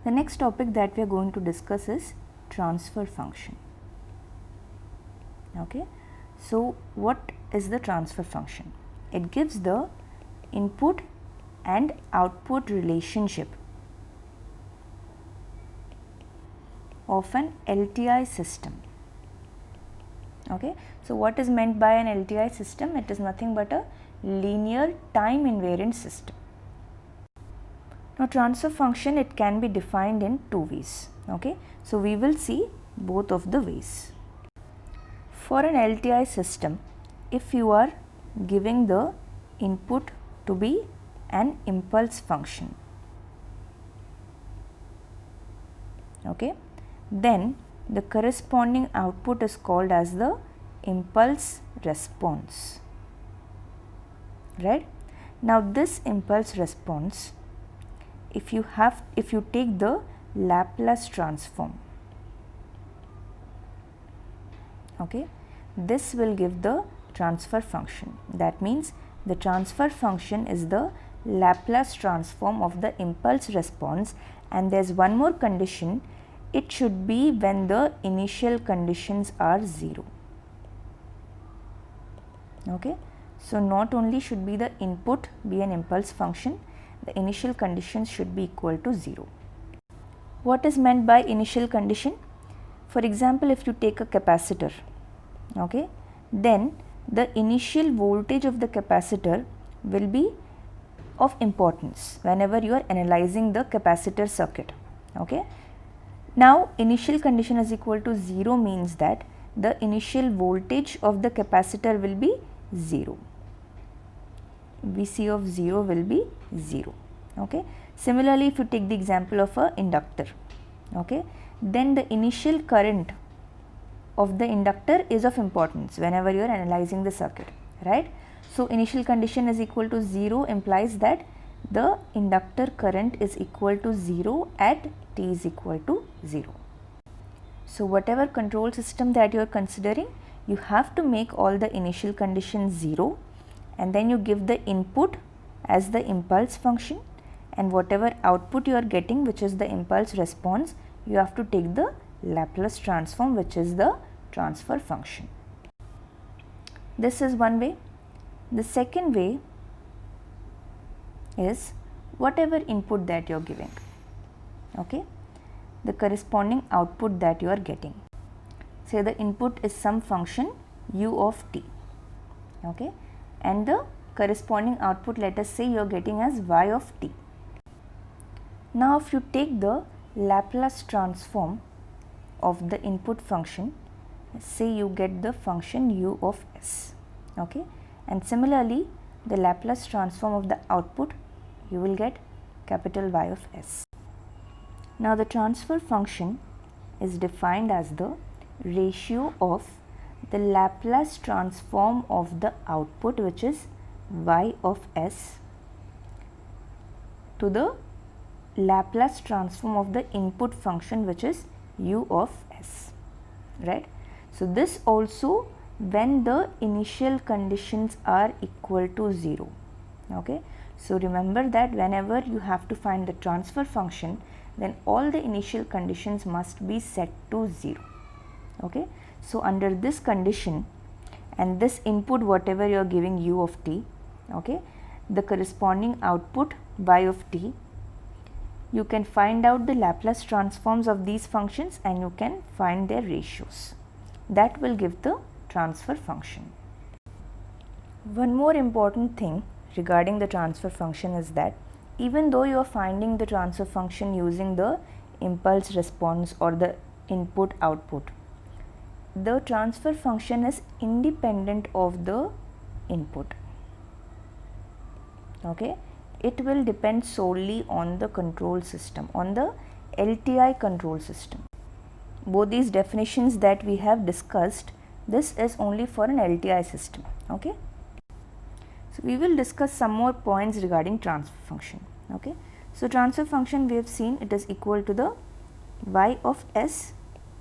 The next topic that we are going to discuss is transfer function. Okay, so what is the transfer function? It gives the input and output relationship of an LTI system. Okay, so what is meant by an LTI system? It is nothing but a linear time invariant system. Now transfer function, it can be defined in two ways. Okay, so we will see both of the ways. For an LTI system, if you are giving the input to be an impulse function, okay, then the corresponding output is called as the impulse response, right? Now this impulse response, if you take the Laplace transform, okay, this will give the transfer function. That means the transfer function is the Laplace transform of the impulse response, and there is one more condition, it should be when the initial conditions are 0. Okay, so not only should be the input be an impulse function, the initial conditions should be equal to 0. What is meant by initial condition? For example, if you take a capacitor, okay, then the initial voltage of the capacitor will be of importance whenever you are analyzing the capacitor circuit. Okay, now initial condition is equal to 0 means that the initial voltage of the capacitor will be 0. Vc of 0 will be 0. Okay, similarly if you take the example of a inductor, okay, then the initial current of the inductor is of importance whenever you are analyzing the circuit, right? So initial condition is equal to 0 implies that the inductor current is equal to 0 at t is equal to 0. So whatever control system that you are considering, you have to make all the initial conditions 0, and then you give the input as the impulse function, and whatever output you are getting, which is the impulse response, you have to take the Laplace transform, which is the transfer function. This is one way. The second way is whatever input that you are giving, okay, the corresponding output that you are getting. Say the input is some function u of t, okay, and the corresponding output, let us say you are getting as y of t. Now if you take the Laplace transform of the input function, say you get the function u of s, okay, and similarly the Laplace transform of the output, you will get capital Y of s. Now the transfer function is defined as the ratio of the Laplace transform of the output, which is y of s, to the Laplace transform of the input function, which is u of s, right? So this also when the initial conditions are equal to 0. Okay, so remember that whenever you have to find the transfer function, then all the initial conditions must be set to 0. Okay, so under this condition and this input whatever you are giving u of t, okay, the corresponding output y of t, you can find out the Laplace transforms of these functions and you can find their ratios. That will give the transfer function. One more important thing regarding the transfer function is that even though you are finding the transfer function using the impulse response or the input output, the transfer function is independent of the input. Okay, it will depend solely on the control system, on the LTI control system. Both these definitions that we have discussed, this is only for an LTI system. Okay, so we will discuss some more points regarding transfer function. Okay, so transfer function we have seen it is equal to the y of s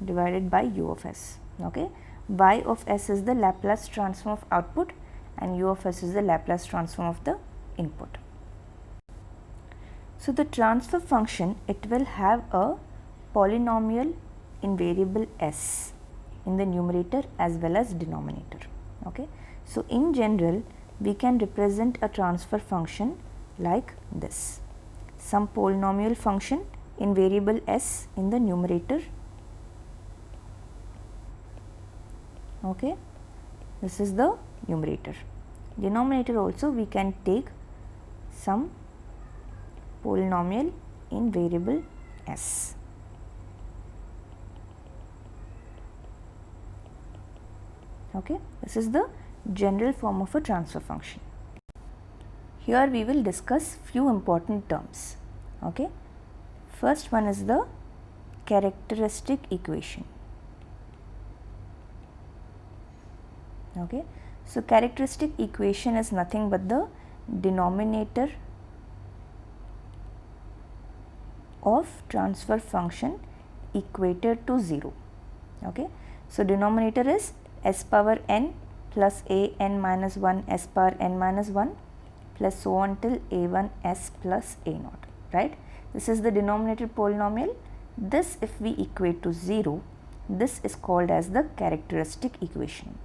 divided by u of s. Okay, y of s is the Laplace transform of output and u of s is the Laplace transform of the input. So the transfer function, it will have a polynomial in variable s in the numerator as well as denominator. Okay. So in general, we can represent a transfer function like this: some polynomial function in variable s in the numerator. Okay. This is the numerator. Denominator also we can take some polynomial in variable s. Okay. This is the general form of a transfer function. Here we will discuss few important terms. Okay. First one is the characteristic equation. Okay. So characteristic equation is nothing but the denominator of transfer function equated to 0. Okay. So denominator is s power n plus a n minus 1 s power n minus 1 plus so on till a1 s plus a naught, right. This is the denominator polynomial. This, if we equate to 0, this is called as the characteristic equation.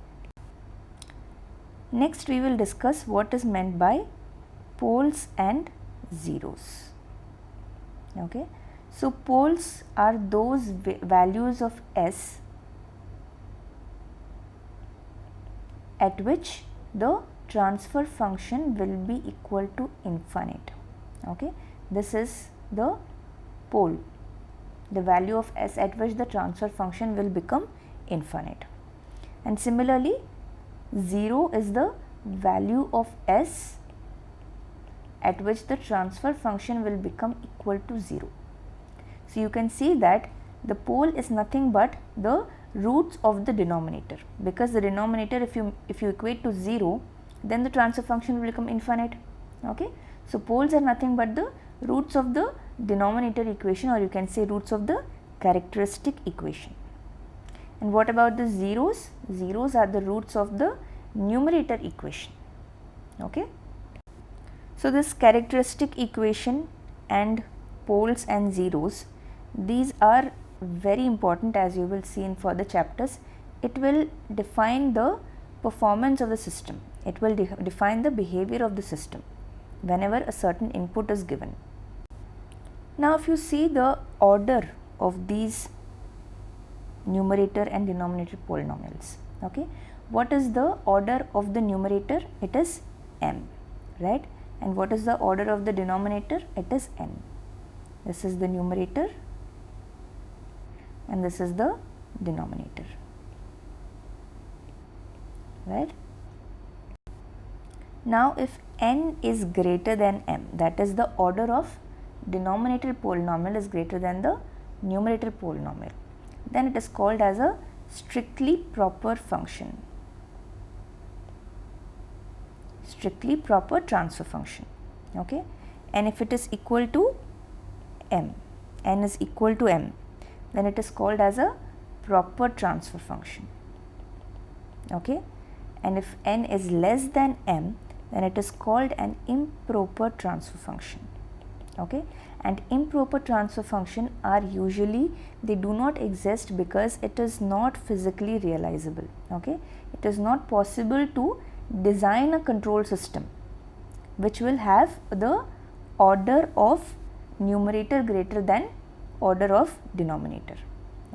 Next we will discuss what is meant by poles and zeros. Okay. So poles are those values of s at which the transfer function will be equal to infinite. Okay. This is the pole, the value of s at which the transfer function will become infinite. And similarly, 0 is the value of s at which the transfer function will become equal to 0. So you can see that the pole is nothing but the roots of the denominator, because the denominator, if you equate to 0, then the transfer function will become infinite. Okay. So poles are nothing but the roots of the denominator equation, or you can say roots of the characteristic equation. And what about the zeros? Zeros are the roots of the numerator equation. Okay. So this characteristic equation and poles and zeros, these are very important, as you will see in further chapters. It will define the performance of the system. It will define the behavior of the system whenever a certain input is given. Now if you see the order of these numerator and denominator polynomials, okay, what is the order of the numerator? It is m, right. And what is the order of the denominator? It is n. This is the numerator and this is the denominator, right. Now if n is greater than m, that is the order of denominator polynomial is greater than the numerator polynomial, then it is called as a strictly proper function, strictly proper transfer function. Okay. And if it is equal to m, n is equal to m, then it is called as a proper transfer function. Okay. And if n is less than m, then it is called an improper transfer function. Okay. And improper transfer function are usually, they do not exist because it is not physically realizable. Okay. It is not possible to design a control system which will have the order of numerator greater than order of denominator.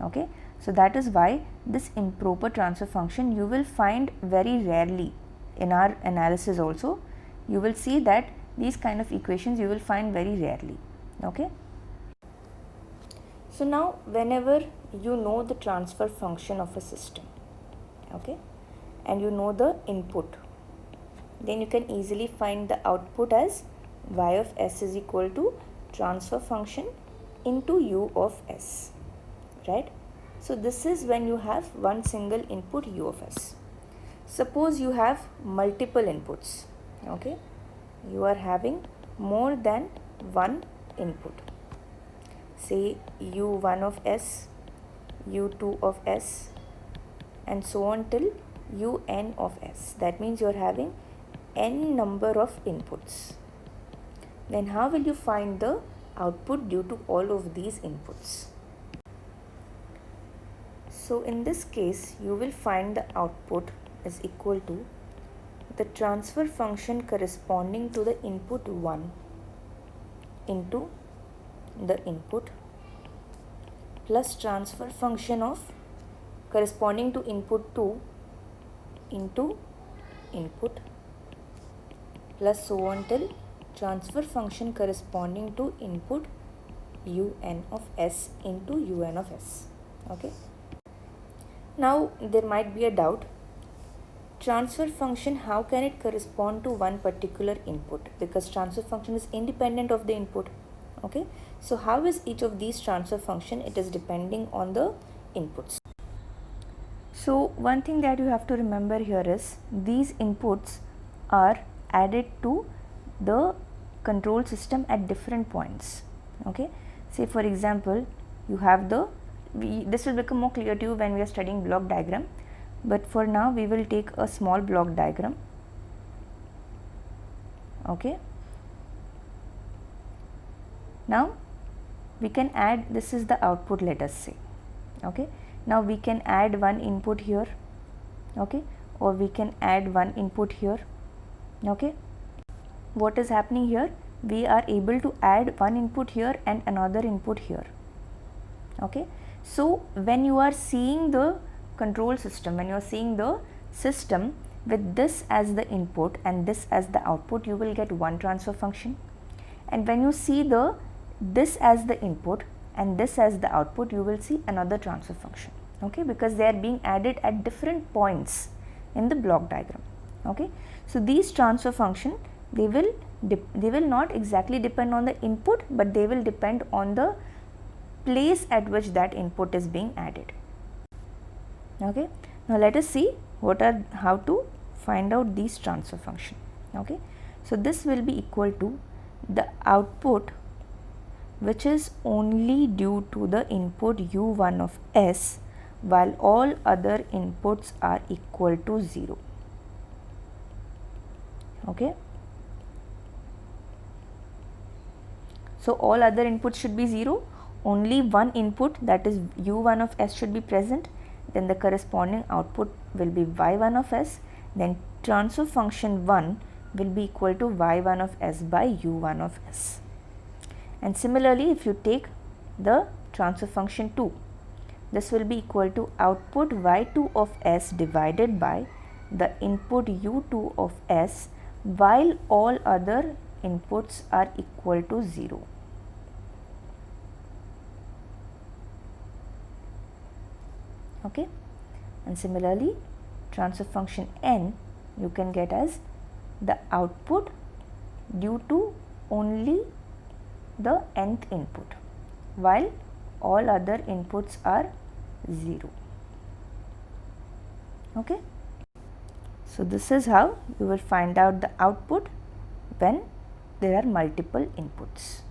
Okay. So that is why this improper transfer function you will find very rarely in our analysis also. You will see that these kind of equations you will find very rarely. Okay. So now whenever you know the transfer function of a system, okay, and you know the input, then you can easily find the output as y of s is equal to transfer function into u of s, right. So this is when you have one single input u of s. Suppose you have multiple inputs, okay, you are having more than one input, say u1 of s, u2 of s, and so on till un of s. That means you are having n number of inputs. Then how will you find the output due to all of these inputs. So in this case, you will find the output is equal to the transfer function corresponding to the input 1 into the input plus transfer function of corresponding to input 2 into input plus so on till transfer function corresponding to input un of s into un of s. Okay. Now there might be a doubt, transfer function, how can it correspond to one particular input, because transfer function is independent of the input. Okay, so how is each of these transfer function? It is depending on the inputs. So one thing that you have to remember here is these inputs are added to the control system at different points. Okay, say for example you have the this will become more clear to you when we are studying block diagram, but for now we will take a small block diagram. Okay, now we can add, this is the output, let us say. Okay, now we can add one input here. Okay, or we can add one input here. Okay, what is happening here? We are able to add one input here and another input here. Okay, so when you are seeing the control system, when you are seeing the system with this as the input and this as the output, you will get one transfer function. And when you see the this as the input and this as the output, you will see another transfer function. Okay, because they are being added at different points in the block diagram. Okay, so these transfer function, they will not exactly depend on the input, but they will depend on the place at which that input is being added. Okay, now let us see how to find out these transfer function. Okay, so this will be equal to the output which is only due to the input u1 of s while all other inputs are equal to 0. Okay, so all other inputs should be 0, only one input, that is u1 of s, should be present, then the corresponding output will be y1 of s, then transfer function 1 will be equal to y1 of s by u1 of s. And similarly, if you take the transfer function 2, this will be equal to output y2 of s divided by the input u2 of s while all other inputs are equal to 0. Okay, and similarly transfer function n you can get as the output due to only the nth input while all other inputs are 0. Okay, so this is how you will find out the output when there are multiple inputs.